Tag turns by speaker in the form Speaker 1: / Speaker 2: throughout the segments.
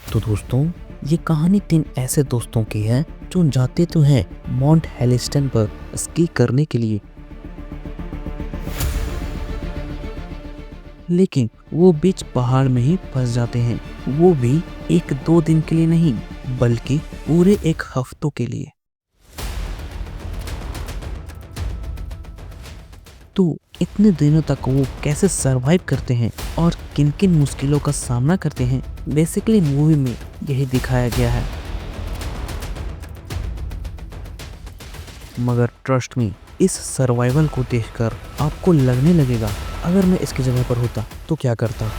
Speaker 1: तो दोस्तों, ये कहानी 3 ऐसे दोस्तों की है जो जाते तो हैं माउंट हेलिस्टन पर स्की करने के लिए, लेकिन वो बीच पहाड़ में ही फंस जाते हैं। वो भी 1-2 दिन के लिए नहीं, बल्कि पूरे 1 हफ्तों के लिए। तो इतने दिनों तक वो कैसे सरवाइव करते हैं और किन किन मुश्किलों का सामना करते हैं, बेसिकली मूवी में यही दिखाया गया है। मगर ट्रस्ट मी, इस सर्वाइवल को देखकर आपको लगने लगेगा, अगर मैं इसकी जगह पर होता तो क्या करता।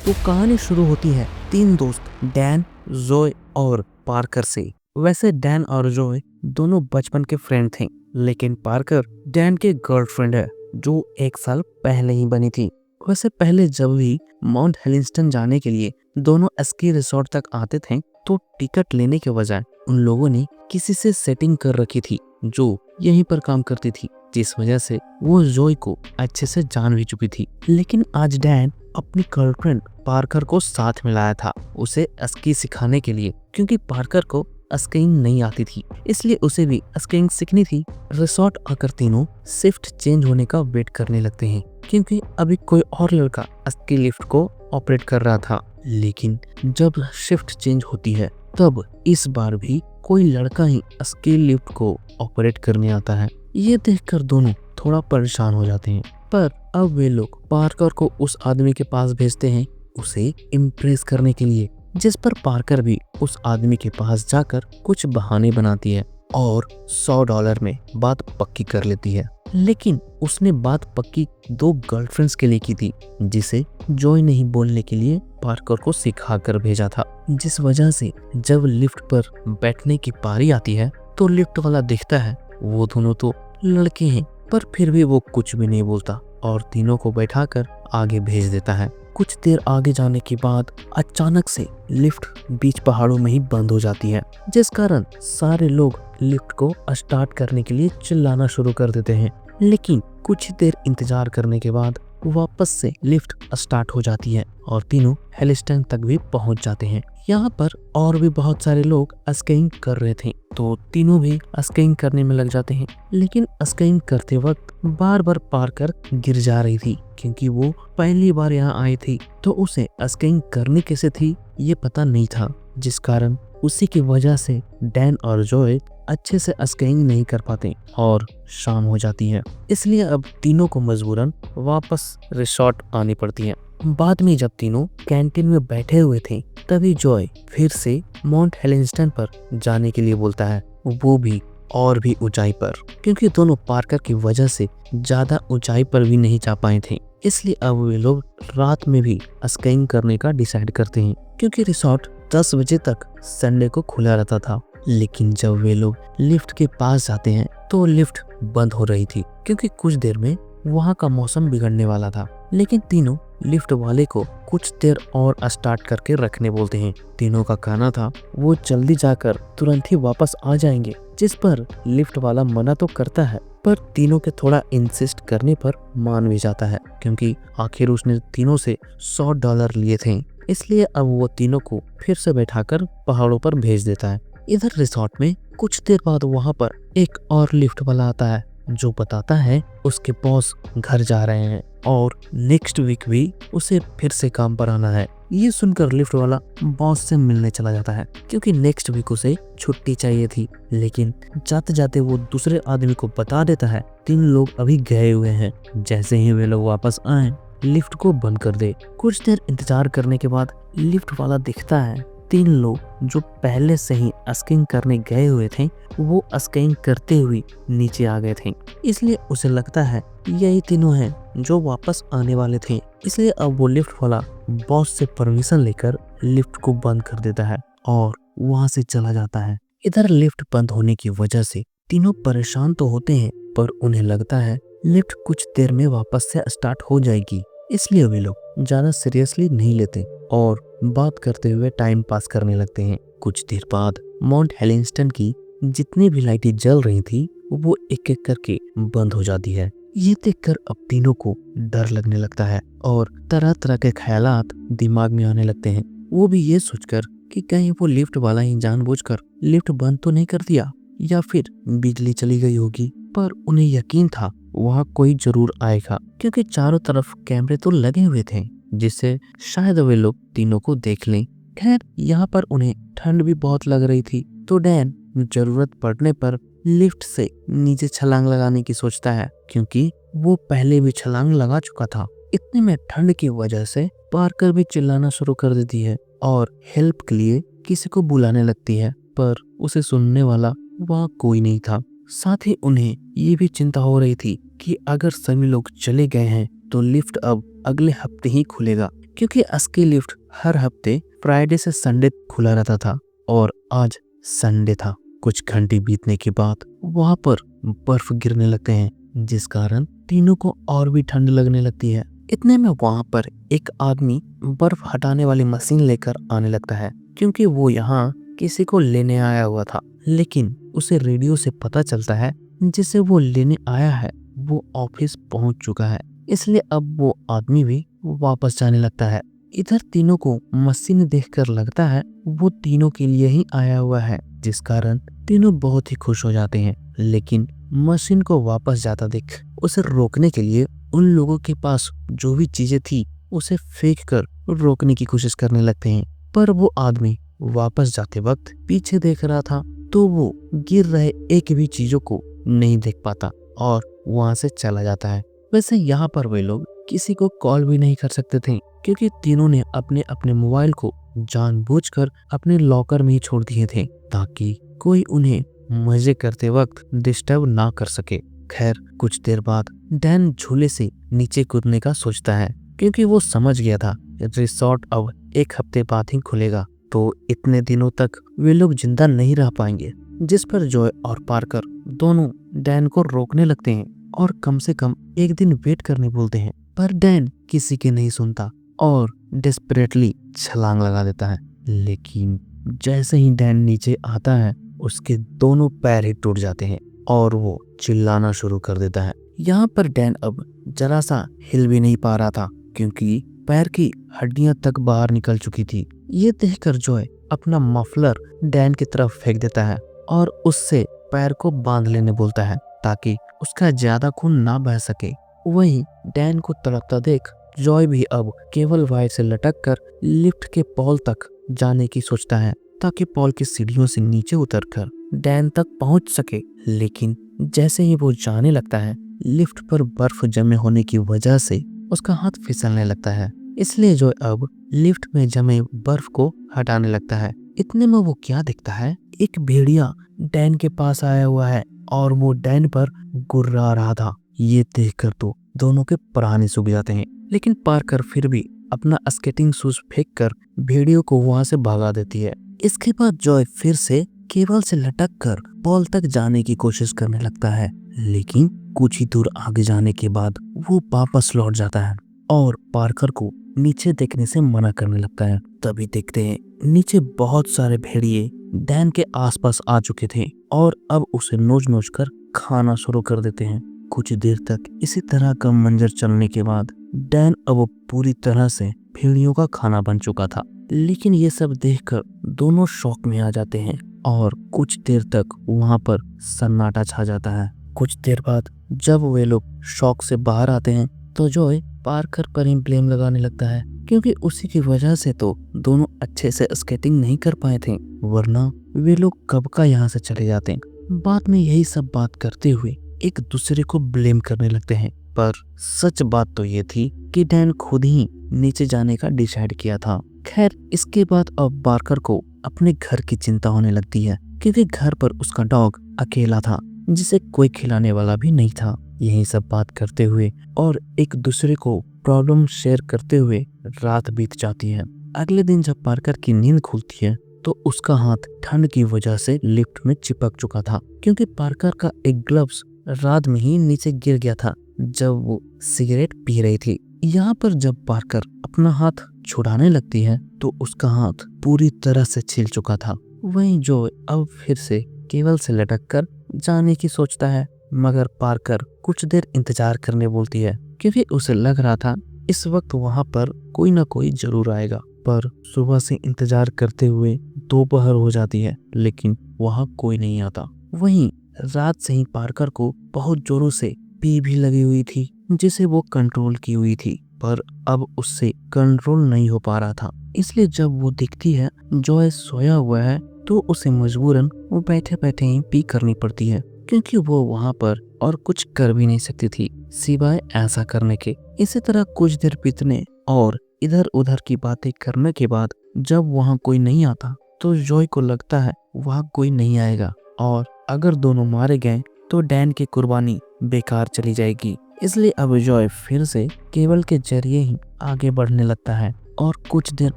Speaker 1: तो कहानी शुरू होती है 3 दोस्त डैन, जोए और पार्कर से। वैसे डैन और जोए दोनों बचपन के फ्रेंड थे, लेकिन पार्कर डैन के गर्लफ्रेंड है जो 1 साल पहले ही बनी थी। वैसे पहले जब भी माउंट हेलिस्टन जाने के लिए दोनों स्की रिसोर्ट तक आते थे, तो टिकट लेने के बजाय उन लोगों ने किसी से सेटिंग कर रखी थी जो यहीं पर काम करती थी, जिस वजह से वो जोई को अच्छे से जान भी चुकी थी। लेकिन आज डैन अपनी गर्लफ्रेंड पार्कर को साथ में लाया था उसे स्की सिखाने के लिए, क्योंकि पार्कर को स्कीइंग नहीं आती थी, इसलिए उसे भी स्कीइंग सीखनी थी। रिसोर्ट आकर तीनों शिफ्ट चेंज होने का वेट करने लगते हैं, क्योंकि अभी कोई और लड़का स्की लिफ्ट को ऑपरेट कर रहा था। लेकिन जब शिफ्ट चेंज होती है, तब इस बार भी कोई लड़का ही स्की लिफ्ट को ऑपरेट करने आता है। ये देखकर दोनों थोड़ा परेशान हो जाते हैं, पर अब वे लोग पार्कर को उस आदमी के पास भेजते हैं उसे इम्प्रेस करने के लिए, जिस पर पार्कर भी उस आदमी के पास जाकर कुछ बहाने बनाती है और $100 में बात पक्की कर लेती है। लेकिन उसने बात पक्की 2 गर्लफ्रेंड्स के लिए की थी, जिसे जॉय नहीं बोलने के लिए पार्कर को सिखा कर भेजा था। जिस वजह से जब लिफ्ट पर बैठने की पारी आती है, तो लिफ्ट वाला दिखता है वो दोनों तो लड़के हैं, पर फिर भी वो कुछ भी नहीं बोलता और तीनों को बैठाकर आगे भेज देता है। कुछ देर आगे जाने के बाद अचानक से लिफ्ट बीच पहाड़ों में ही बंद हो जाती है, जिस कारण सारे लोग लिफ्ट को स्टार्ट करने के लिए चिल्लाना शुरू कर देते हैं। लेकिन कुछ देर इंतजार करने के बाद वापस से लिफ्ट स्टार्ट हो जाती है और तीनों हेलिस्टन तक भी पहुंच जाते हैं। यहाँ पर और भी बहुत सारे लोग स्कीइंग कर रहे थे, तो तीनों भी स्कीइंग करने में लग जाते हैं। लेकिन स्कीइंग करते वक्त बार बार पार्कर गिर जा रही थी, क्योंकि वो पहली बार यहाँ आई थी, तो उसे स्कीइंग करनी कैसे थी ये पता नहीं था, जिस कारण उसी की वजह से डैन और जॉय अच्छे से स्कीइंग नहीं कर पाते और शाम हो जाती है। इसलिए अब तीनों को मजबूरन वापस रिसोर्ट आनी पड़ती है। बाद में जब तीनों कैंटीन में बैठे हुए थे, तभी जॉय फिर से माउंट हेलिस्टन पर जाने के लिए बोलता है, वो भी और भी ऊंचाई पर, क्योंकि दोनों पार्कर की वजह से ज्यादा ऊंचाई पर भी नहीं जा पाए थे। इसलिए अब वे लोग रात में भी स्कीइंग करने का डिसाइड करते हैं, क्योंकि रिसोर्ट 10 बजे तक संडे को खुला रहता था। लेकिन जब वे लोग लिफ्ट के पास जाते हैं, तो लिफ्ट बंद हो रही थी, क्योंकि कुछ देर में वहाँ का मौसम बिगड़ने वाला था। लेकिन तीनों लिफ्ट वाले को कुछ देर और स्टार्ट करके रखने बोलते हैं। तीनों का कहना था वो जल्दी जाकर तुरंत ही वापस आ जाएंगे, जिस पर लिफ्ट वाला मना तो करता है, पर तीनों के थोड़ा इंसिस्ट करने पर मान भी जाता है, क्योंकि आखिर उसने तीनों से $100 लिए थे। इसलिए अब वो तीनों को फिर से बैठाकर पहाड़ों पर भेज देता है। इधर रिसोर्ट में कुछ देर बाद वहाँ पर एक और लिफ्ट वाला आता है, जो बताता है उसके बॉस घर जा रहे हैं और नेक्स्ट वीक भी उसे फिर से काम पर आना है। ये सुनकर लिफ्ट वाला बॉस से मिलने चला जाता है, क्योंकि नेक्स्ट वीक उसे छुट्टी चाहिए थी। लेकिन जाते जाते वो दूसरे आदमी को बता देता है 3 लोग अभी गए हुए हैं, जैसे ही वे लोग वापस आए लिफ्ट को बंद कर दे। कुछ देर इंतजार करने के बाद लिफ्ट वाला दिखता है 3 लोग जो पहले से ही स्कीइंग करने गए हुए थे, वो स्कीइंग करते हुए नीचे आ गए थे। इसलिए उसे लगता है यही तीनों हैं जो वापस आने वाले थे। इसलिए अब वो लिफ्ट वाला बॉस से परमिशन लेकर लिफ्ट को बंद कर देता है और वहां से चला जाता है। इधर लिफ्ट बंद होने की वजह से तीनों परेशान तो होते हैं, पर उन्हें लगता है लिफ्ट कुछ देर में वापस से स्टार्ट हो जाएगी, इसलिए वे लोग ज्यादा सीरियसली नहीं लेते और बात करते हुए टाइम पास करने लगते हैं। कुछ देर बाद माउंट हेलिस्टन की जितनी भी लाइटें जल रही थी, वो एक एक करके बंद हो जाती है। ये देखकर अब तीनों को डर लगने लगता है और तरह तरह के ख्यालात दिमाग में आने लगते हैं। वो भी ये सोचकर कि कहीं वो लिफ्ट वाला ही जानबूझकर लिफ्ट बंद तो नहीं कर दिया या फिर बिजली चली गई होगी। पर उन्हें यकीन था वहाँ कोई जरूर आएगा, क्योंकि चारों तरफ कैमरे तो लगे हुए थे जिससे शायद वे लोग तीनों को देख लें। खैर, यहाँ पर उन्हें ठंड भी बहुत लग रही थी, तो डैन जरूरत पड़ने पर लिफ्ट से नीचे छलांग लगाने की सोचता है, क्योंकि वो पहले भी छलांग लगा चुका था। इतने में ठंड की वजह से पार्कर भी चिल्लाना शुरू कर देती है और हेल्प के लिए किसी को बुलाने लगती है, पर उसे सुनने वाला वहाँ कोई नहीं था। साथ ही उन्हें ये भी चिंता हो रही थी कि अगर सभी लोग चले गए हैं तो लिफ्ट अब अगले हफ्ते ही खुलेगा, क्योंकि असली लिफ्ट हर हफ्ते फ्राइडे से संडे खुला रहता था और आज संडे था। कुछ घंटे बीतने के बाद वहां पर बर्फ गिरने लगते हैं, जिस कारण तीनों को और भी ठंड लगने लगती है। इतने में वहां पर एक आदमी बर्फ हटाने वाली मशीन लेकर आने लगता है, क्योंकि वो यहाँ किसी को लेने आया हुआ था। लेकिन उसे रेडियो से पता चलता है जिसे वो लेने आया है वो ऑफिस पहुंच चुका है, इसलिए अब वो आदमी भी वापस जाने लगता है। इधर तीनों को मशीन देखकर लगता है वो तीनों के लिए ही आया हुआ है, जिस कारण तीनों बहुत ही खुश हो जाते हैं। लेकिन मशीन को वापस जाता देख उसे रोकने के लिए उन लोगों के पास जो भी चीजें थी उसे फेंक कर रोकने की कोशिश करने लगते हैं। पर वो आदमी वापस जाते वक्त पीछे देख रहा था, तो वो गिर रहे एक भी चीजों को नहीं देख पाता और वहां से चला जाता है। वैसे यहाँ पर वे लोग किसी को कॉल भी नहीं कर सकते थे, क्योंकि तीनों ने अपने अपने मोबाइल को जानबूझकर अपने लॉकर में ही छोड़ दिए थे, ताकि कोई उन्हें मजे करते वक्त डिस्टर्ब ना कर सके। खैर, कुछ देर बाद डैन झूले से नीचे कूदने का सोचता है, क्योंकि वो समझ गया था रिसोर्ट अब एक हफ्ते बाद ही खुलेगा, तो इतने दिनों तक वे लोग जिंदा नहीं रह पाएंगे। जिस पर जॉय और पार्कर दोनों डैन को रोकने लगते हैं और कम से कम एक दिन वेट करने बोलते हैं, पर डैन किसी के नहीं सुनता और डेस्परेटली छलांग लगा देता है। लेकिन जैसे ही डैन नीचे आता है उसके दोनों पैर ही टूट जाते हैं और वो चिल्लाना शुरू कर देता है। यहाँ पर डैन अब जरा सा हिल भी नहीं पा रहा था, क्योंकि पैर की हड्डियां तक बाहर निकल चुकी थी। ये देखकर जॉय अपना मफलर डैन की तरफ फेंक देता है और उससे पैर को बांध लेने बोलता है, ताकि उसका ज्यादा खून ना बह सके। वहीं डैन को तड़पता देख जॉय भी अब केबल वायर से लटक कर लिफ्ट के पॉल तक जाने की सोचता है, ताकि पॉल की सीढ़ियों से नीचे उतरकर डैन तक पहुंच सके। लेकिन जैसे ही वो जाने लगता है, लिफ्ट पर बर्फ जमे होने की वजह से उसका हाथ फिसलने लगता है, इसलिए जॉय अब लिफ्ट में जमे बर्फ को हटाने लगता है। इतने में वो क्या देखता है, एक भेड़िया डैन के पास आया हुआ है और वो डैन पर गुर्रा रहा था। ये देखकर तो दोनों के प्राण सूख जाते हैं, लेकिन पार्कर फिर भी अपना स्केटिंग शूज फेंककर भेड़ियों को वहां से भगा देती है। इसके बाद जॉय फिर से केबल से लटक कर पॉल तक जाने की कोशिश करने लगता है, लेकिन कुछ ही दूर आगे जाने के बाद वो वापस लौट जाता है और पार्कर को नीचे देखने से मना करने लगता है। तभी देखते हैं नीचे बहुत सारे भेड़िए डैन के आसपास आ चुके थे और अब उसे नोच नोच कर खाना शुरू कर देते हैं। कुछ देर तक इसी तरह का मंजर चलने के बाद डैन अब पूरी तरह से भेड़ियों का खाना बन चुका था। लेकिन ये सब देखकर दोनों शॉक में आ जाते हैं और कुछ देर तक वहां पर सन्नाटा छा जाता है। कुछ देर बाद जब वे लोग शॉक से बाहर आते हैं तो जॉय पार्कर पर ही ब्लेम लगाने लगता है, क्योंकि उसी की वजह से तो दोनों अच्छे से स्केटिंग नहीं कर पाए थे, वरना वे लोग कब का यहाँ से चले जाते। बाद में यही सब बात करते हुए एक दूसरे को ब्लेम करने लगते हैं, पर सच बात तो ये थी कि डैन खुद ही नीचे जाने का डिसाइड किया था। खैर, इसके बाद अब पार्कर को अपने घर की चिंता होने लगती है, क्योंकि घर पर उसका डॉग अकेला था जिसे कोई खिलाने वाला भी नहीं था। यही सब बात करते हुए और एक दूसरे को प्रॉब्लम शेयर करते हुए रात बीत जाती है। अगले दिन जब पार्कर की नींद खुलती है तो उसका हाथ ठंड की वजह से लिफ्ट में चिपक चुका था, क्योंकि पार्कर का एक ग्लव्स रात में ही नीचे गिर गया था जब वो सिगरेट पी रही थी। यहाँ पर जब पार्कर अपना हाथ छुड़ाने लगती है तो उसका हाथ पूरी तरह से छिल चुका था। वहीं जो अब फिर से केबल से लटक कर जाने की सोचता है, मगर पार्कर कुछ देर इंतजार करने बोलती है क्योंकि उसे लग रहा था इस वक्त वहां पर कोई ना कोई जरूर आएगा। पर सुबह से इंतजार करते हुए दोपहर हो जाती है लेकिन वहां कोई नहीं आता। वहीं रात से ही पार्कर को बहुत जोरों से पी भी लगी हुई थी जिसे वो कंट्रोल की हुई थी, पर अब उससे कंट्रोल नहीं हो पा रहा था। इसलिए जब वो दिखती है जॉय सोया हुआ है तो उसे मजबूरन वो बैठे बैठे ही पी करनी पड़ती है क्योंकि वो वहां पर और कुछ कर भी नहीं सकती थी सिवाय ऐसा करने के। इसी तरह कुछ देर बीतने और इधर उधर की बातें करने के बाद जब वहां कोई नहीं आता तो जॉय को लगता है वहां कोई नहीं आएगा और अगर दोनों मारे गए तो डैन की कुर्बानी बेकार चली जाएगी। इसलिए अब जॉय फिर से केबल के जरिए ही आगे बढ़ने लगता है और कुछ देर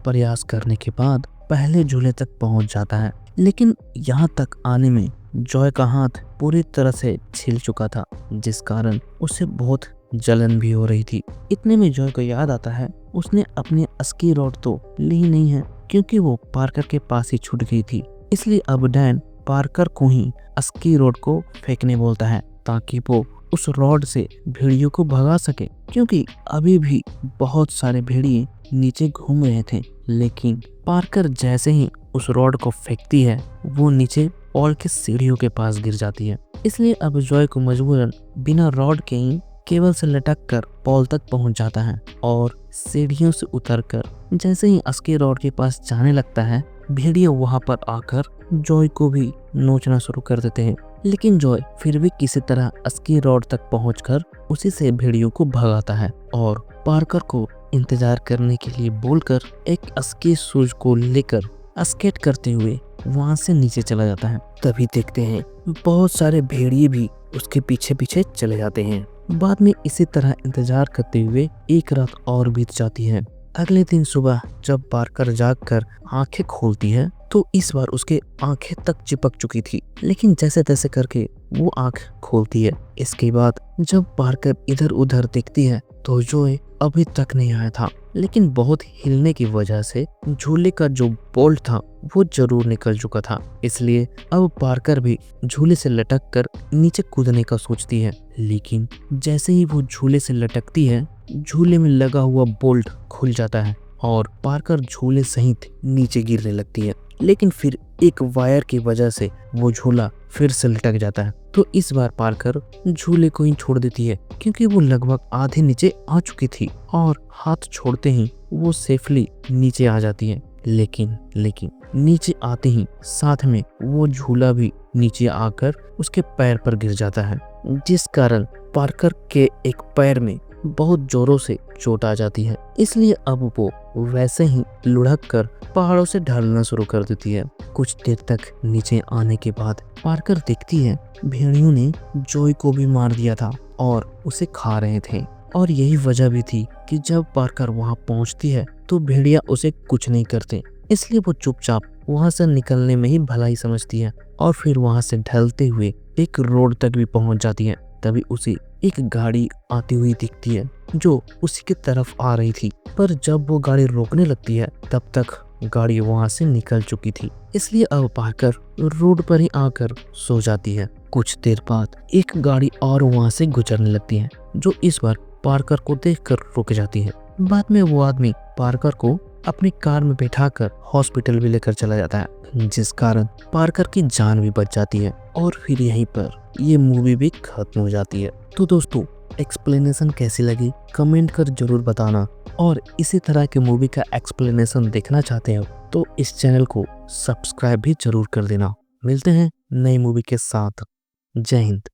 Speaker 1: प्रयास करने के बाद पहले झूले तक पहुंच जाता है। लेकिन यहाँ तक आने में जॉय का हाथ पूरी तरह से छिल चुका था जिस कारण उसे बहुत जलन भी हो रही थी। इतने में जॉय को याद आता है उसने अपनी स्की रॉड तो ली नहीं है क्योंकि वो पार्कर के पास ही छूट गई थी। इसलिए अब डैन पार्कर को ही स्की रॉड को फेंकने बोलता है ताकि वो उस रॉड से भेड़ियों को भगा सके क्योंकि अभी भी बहुत सारे भेड़िए नीचे घूम रहे थे। लेकिन पार्कर जैसे ही उस रॉड को फेंकती है वो नीचे पॉल के सीढ़ियों के पास गिर जाती है। इसलिए अब जॉय को मजबूरन बिना रॉड के ही केबल से लटक कर पॉल तक पहुंच जाता है और सीढ़ियों से उतरकर जैसे ही स्की रॉड के पास जाने लगता है भेड़िए वहां पर आकर जॉय को भी नोचना शुरू कर देते हैं। लेकिन जॉय फिर भी किसी तरह स्की रॉड तक पहुंचकर उसी से भेड़ियों को भगाता है और पार्कर को इंतजार करने के लिए बोलकर एक स्की शूज को लेकर स्केट करते हुए वहां से नीचे चला जाता है। तभी देखते हैं बहुत सारे भेड़िए भी उसके पीछे पीछे चले जाते हैं। बाद में इसी तरह इंतजार करते हुए एक रात और बीत जाती है। अगले दिन सुबह जब पार्कर जागकर आंखें खोलती है तो इस बार उसके आंखें तक चिपक चुकी थी, लेकिन जैसे तैसे करके वो आंख खोलती है। इसके बाद जब पार्कर इधर उधर देखती है तो जॉय अभी तक नहीं आया था, लेकिन बहुत हिलने की वजह से झूले का जो बोल्ट था वो जरूर निकल चुका था। इसलिए अब पार्कर भी झूले से लटक कर नीचे कूदने का सोचती है। लेकिन जैसे ही वो झूले से लटकती है झूले में लगा हुआ बोल्ट खुल जाता है और पार्कर झूले सहित नीचे गिरने लगती है। लेकिन फिर एक वायर की वजह से वो झूला फिर से लटक जाता है तो इस बार पार्कर झूले को ही छोड़ देती है क्योंकि वो लगभग आधे नीचे आ चुकी थी और हाथ छोड़ते ही वो सेफली नीचे आ जाती है। लेकिन नीचे आते ही साथ में वो झूला भी नीचे आकर उसके पैर पर गिर जाता है जिस कारण पार्कर के एक पैर में बहुत जोरों से चोट आ जाती है। इसलिए अब वो वैसे ही लुढ़क कर पहाड़ों से ढलना शुरू कर देती है। कुछ देर तक नीचे आने के बाद पार्कर देखती है भेड़ियों ने जॉय को भी मार दिया था और उसे खा रहे थे और यही वजह भी थी कि जब पार्कर वहां पहुंचती है तो भेड़िया उसे कुछ नहीं करते। इसलिए वो चुपचाप वहां से निकलने में ही भलाई समझती है और फिर वहां से ढलते हुए एक रोड तक भी पहुंच जाती है। तभी उसे एक गाड़ी आती हुई दिखती है जो उसी की तरफ आ रही थी, पर जब वो गाड़ी रोकने लगती है तब तक गाड़ी वहां से निकल चुकी थी। इसलिए अब पार्कर रोड पर ही आकर सो जाती है। कुछ देर बाद एक गाड़ी और वहां से गुजरने लगती है जो इस बार पार्कर को देखकर रुक जाती है। बाद में वो आदमी पार्कर को अपनी कार में बैठाकर हॉस्पिटल भी लेकर चला जाता है जिस कारण पार्कर की जान भी बच जाती है और फिर यहीं पर ये मूवी भी खत्म हो जाती है। तो दोस्तों एक्सप्लेनेशन कैसी लगी कमेंट कर जरूर बताना और इसी तरह के मूवी का एक्सप्लेनेशन देखना चाहते हो तो इस चैनल को सब्सक्राइब भी जरूर कर देना। मिलते हैं नई मूवी के साथ। जय हिंद।